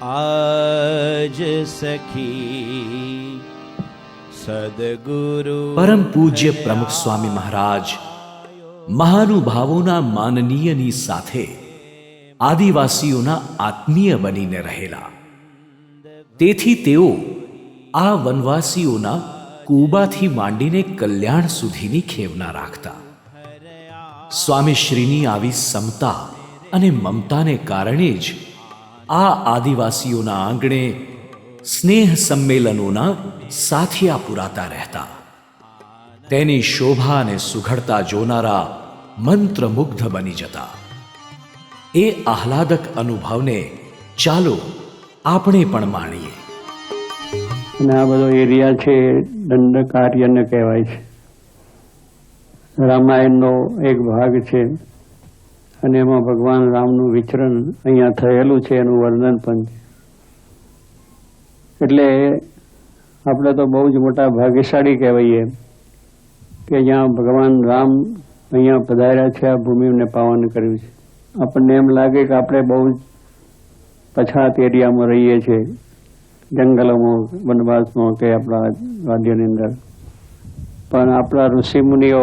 आज सखी સદગુરુ પરમ પૂજ્ય પ્રમુખ સ્વામી મહારાજ મહાનુભાવોના માનનીયની સાથે આદિવાસીઓના આત્મીય બનીને રહેલા. તેથી તેઓ આ વનવાસીઓના કુબાથી માંડીને કલ્યાણ સુધીની ખેવના રાખતા. સ્વામીશ્રીની આવી સમતા અને મમતાને કારણે જ આ આદિવાસીઓના આંગણે સ્નેહ સંમેલનોના સાથિયા પુરાતા રહેતા. તેની શોભા અને સુઘડતા જોનારા મંત્રમુગ્ધ બની જતા. એ આહલાદક અનુભવને ચાલો આપણે પણ માણીએ. અને આ બધો એરિયા છે દંડકારણ્ય કહેવાય છે. રામાયણનો એક ભાગ છે અને એમાં ભગવાન રામનું વિચરણ અહીંયા થયેલું છે, એનું વર્ણન પણ છે. એટલે આપણે તો બહુ જ મોટા ભાગ્યશાળી કહેવાઈએ કે અહીંયા ભગવાન રામ અહીંયા પધાર્યા છે, આ ભૂમિને પાવન કર્યું છે. આપણને એમ લાગે કે આપણે બહુ જ પછાત એરિયામાં રહીએ છીએ, જંગલોમાં, વનવાસમાં કે આપણા રાજ્યની અંદર. પણ આપણા ઋષિમુનિઓ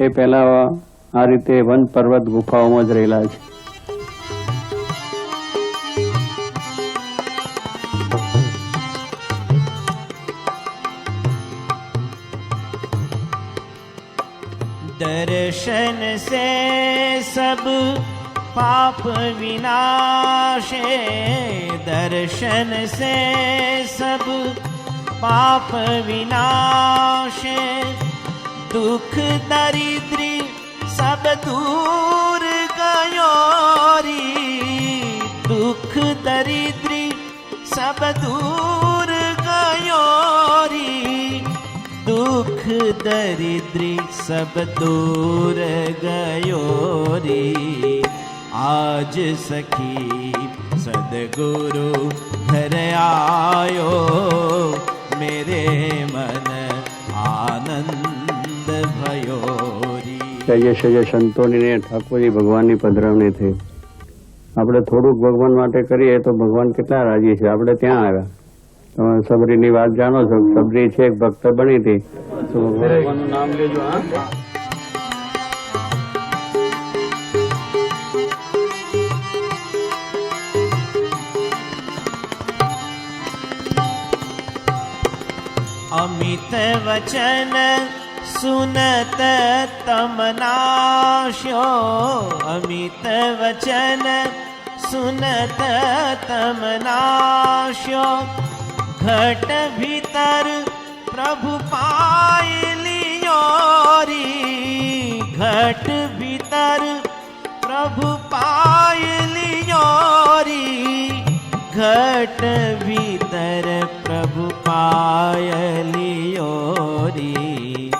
એ પહેલાં આ રીતે વન પર્વત ગુફાઓમાં જ રહેલા છે. दर्शन से सब पाप विनाशे, दर्शन से सब पाप विनाशे, दुख दरिद्री सब दूर गयो री, दुख दरिद्री सब दूर गयो री, दुख दरिद्री सब दूर गयो री. आज सखी सदगुरु घर आयो, मेरे मन आनंद भयो री. સહજે સહજે સંતોની ઠાકોરજી ભગવાનની પધરામણી થઈ. આપણે થોડુંક ભગવાન માટે કરીએ તો ભગવાન કેટલા રાજી છે. આપણે ત્યાં આવ્યા. તમે સબરીની વાત જાણો છો. સબરી છે એક ભક્ત બની હતી તો ભગવાનનું નામ લેજો. અમિત વચન સુનત તમનાશ્યો, અમિત વચન સુનત તમનાશ્યો, ઘટ ભીતર પ્રભુ પાય લિયો રી, ઘટ ભીતર પ્રભુ પાય લિયો રી, ઘટ ભીતર પ્રભુ પાય લિયો રી.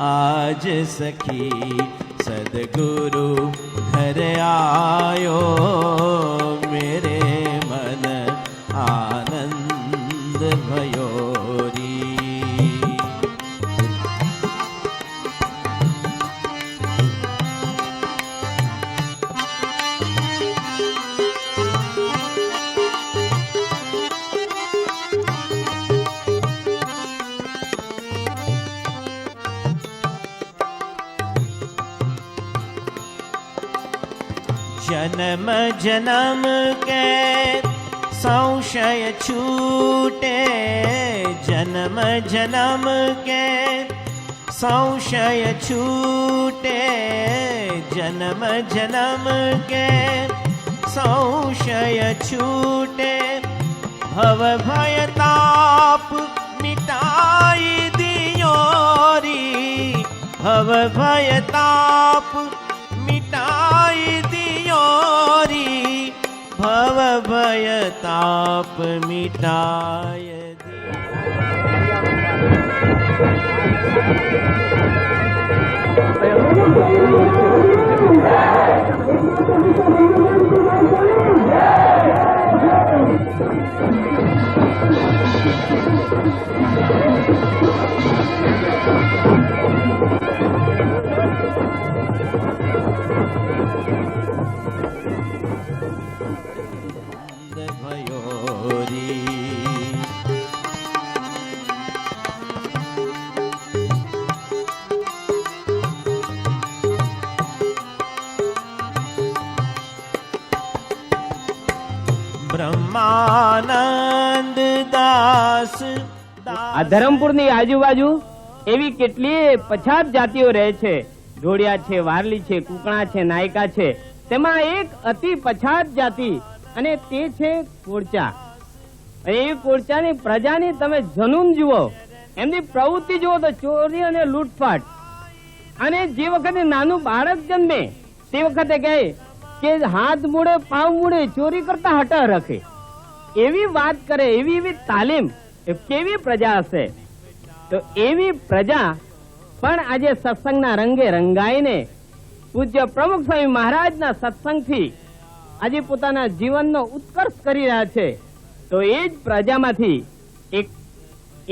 આજ સખી સદગુરુ ઘર આયો, મેરે મન આનંદ भयो રી. जन्म जन्म के संशय छूटे, जन्म जन्म के संशय छूटे, जन्म जन्म के संशय छूटे, भव भय ताप मिटाई दियो री, भव भय ताप मिटाई दियो री, भव भय ताप मिटाय भयो બ્રહ્માનંદ દાસ આ ધરમપુરની આજુબાજુ એવી કેટલીય પછાત જાતિઓ રહે છે. ઢોળિયા છે, વારલી છે, કુકણા છે, નાયકા છે. તેમાં એક અતિ પછાત જાતિ અને તે છે કોળચા. અને એ કોળચાની પ્રજાની તમે જનૂન જુઓ, એમની પ્રવૃત્તિ જુઓ તો ચોરી અને લૂંટફાટ. અને જે વખતે નાનું બાળક જન્મે તે વખતે કહે કે હાથ મૂડે પાવ મૂડે ચોરી કરતા હટા રખે. એવી વાત કરે, એવી તાલીમ. કેવી પ્રજા હશે? તો એવી પ્રજા પણ આજે સત્સંગના રંગે રંગાઈને પૂજ્ય પ્રમુખ સ્વામી મહારાજના સત્સંગથી આજે પોતાના જીવનનો ઉત્કર્ષ કરી રહ્યા છે. તો એ જ પ્રજામાંથી એક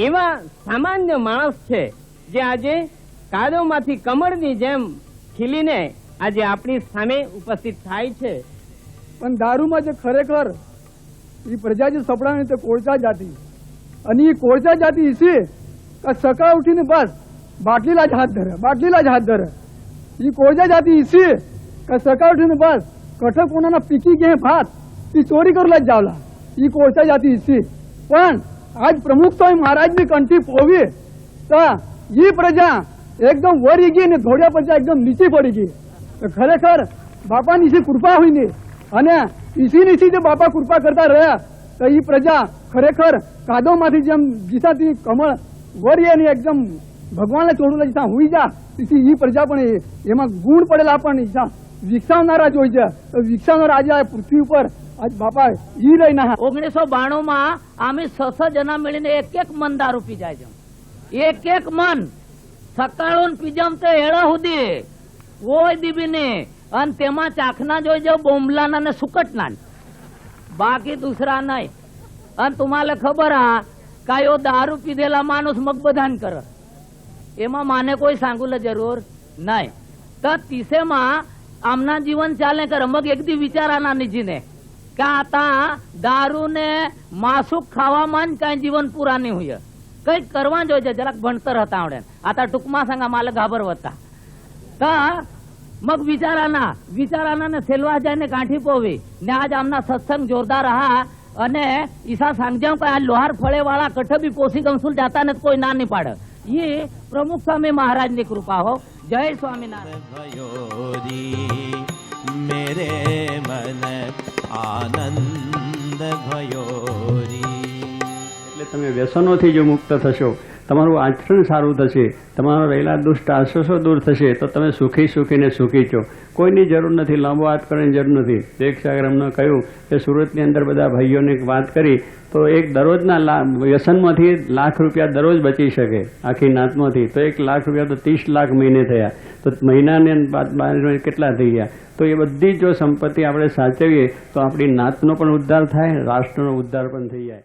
એવા સામાન્ય માણસ છે જે આજે કાદવમાંથી કમળની જેમ ખીલીને આજે આપણી સામે ઉપસ્થિત થાય છે. પણ દારૂમાં જે ખરેખર એ પ્રજા જે સપડાણી તે કોળચા જાતિ. અને એ કોળચા જાતિ છે કે સકાળ ઉઠીને બસ બાટલીલા જ હાથ ધરે, બાટલીલા જ હાથ ધરે. એ કોળચા જાતિ છે કે સકાળ ઉઠીને બસ કઠક કોનાના પીકી ગયા ભાત એ ચોરી કરલા જ જાવલા. એ કોળચા જાતિ છે. પણ આજ પ્રમુખ સ્વામી મહારાજની કંઠી પોવી તો એ પ્રજા એકદમ વળી ગઈ ને ધોળ્યા પછી એકદમ નીચે પડી ગઈ. તો ખરેખર બાપાની છે કૃપા હોય ને અને ઈસી નીચી જે બાપા કૃપા કરતા રહ્યા તો એ પ્રજા ખરેખર કાદવમાંથી જેમ જીસાથી કમળ વરીએ ને એકદમ ભગવાનને ચોડુલા જીસા હુઈ જા તેથી એ પ્રજા પણ એમાં ગુણ પડેલા પણ જીસા વિકસાવનારા જોઈ છે. તો વિકસાવનારા આજે આ પૃથ્વી ઉપર આજ બાપા ઈ રહી ના. 1992 માં અમે 6 જણા મળીને એક મન દારૂ પી જાય છે. એક મન સકાળું પીજમ તો એડા સુધી કોઈ દીબીને. અને તેમાં ચાખના જોઈ જાવ બોમલાના ને સુકટના, બાકી દુસરા નહીં. અને તમારે ખબર હા કાયો દારૂ પીધેલા માણસ મગબધાન કરે એમાં માને કોઈ સાંગુલે જરૂર નહીં. તો તીસેમાં આમના જીવન ચાલે કરે મગ એક દી વિચારાના નીજીને કે આતા દારૂ ને માસુક ખાવામાં જ કઈ જીવન પૂરા નહીં હોય. કઈક કરવા જોઈએ, જરાક ભણતર હતા આવડે. આતા ટૂંકમાં સંગા માલે ગાભરવતા તો મગ વિચારાના ને સેલવા જાય ને કાઠી પોવી ને આજ આમના સત્સંગ જોરદાર રહા. અને ઈસા સાંજ્યા કે આ લોહાર ફળે વાળા કઠ બી પોસી ગમસુલ જાતા ને કોઈ ના નહીં પાડે. ये प्रमुख स्वामी महाराज ની કૃપા હો. જય સ્વામિનારાયણ. मेरे मन आनंद भयोरी. એટલે તમે વ્યસનોથી જો મુક્ત થશો, તમારું આચરણ સારું થશે, તમારા રહેલા દુષ્ટ આશસો દૂર થશે તો તમે સુખી સુખીને સુખી છો. કોઈની જરૂર નથી, લાંબો વાત કરવાની જરૂર નથી. એક સાગર અમને કહ્યું કે સુરતની અંદર બધા ભાઈઓને વાત કરી તો એક દરરોજના વ્યસનમાંથી લાખ રૂપિયા દરરોજ બચી શકે આખી નાતમાંથી. તો 1 લાખ રૂપિયા તો 30 લાખ મહિને થયા. તો મહિનાને કેટલા થઈ ગયા? તો એ બધી જો સંપત્તિ આપણે સાચવીએ તો આપણી નાતનો પણ ઉદ્ધાર થાય, રાષ્ટ્રનો ઉદ્ધાર પણ થઈ જાય.